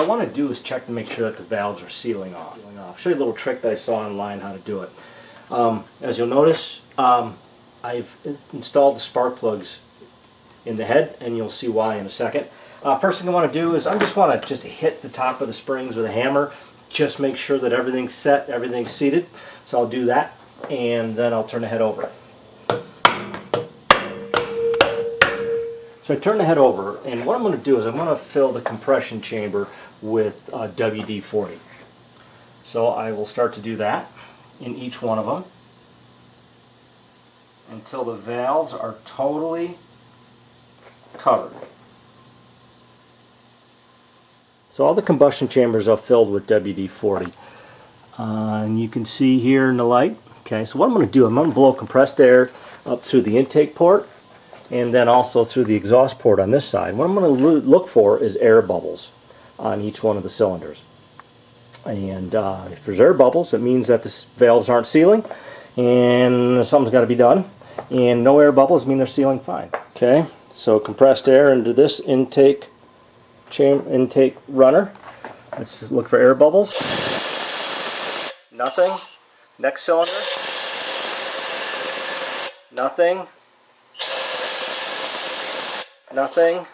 I want to do is check to make sure that the valves are sealing off. I'll show you a little trick that I saw online how to do it. As you'll notice, I've installed the spark plugs in the head, and you'll see why in a second. First thing I want to do is I just want to hit the top of the springs with a hammer, just make sure that everything's set, everything's seated. So I'll do that, and then I'll turn the head over. So I turn the head over, and what I'm going to do is I'm going to fill the compression chamber with WD-40. So I will start to do that in each one of them until the valves are totally covered. So all the combustion chambers are filled with WD-40. And you can see here in the light. Okay, so what I'm going to do, I'm going to blow compressed air up through the intake port and then also through the exhaust port on this side. What I'm going to look for is air bubbles on each one of the cylinders. And if there's air bubbles, it means that the valves aren't sealing and something's got to be done. And no air bubbles mean they're sealing fine. Okay, so compressed air into this intake runner. Let's look for air bubbles. Nothing. Next cylinder. Nothing. Nothing.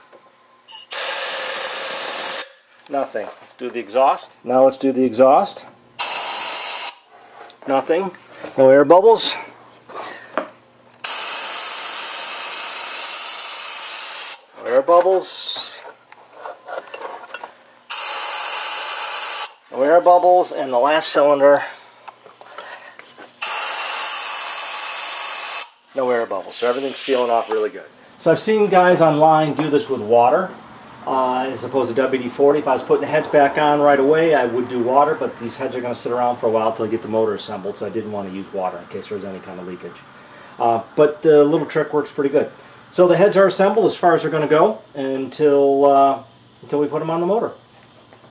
Nothing. Let's do the exhaust. Now let's do the exhaust. Nothing. No air bubbles. No air bubbles. No air bubbles. And the last cylinder. No air bubbles. So everything's sealing off really good. So I've seen guys online do this with water as opposed to WD-40. If I was putting the heads back on right away, I would do water, but these heads are going to sit around for a while until I get the motor assembled, so I didn't want to use water in case there was any kind of leakage. But the little trick works pretty good. So the heads are assembled as far as they're going to go until we put them on the motor.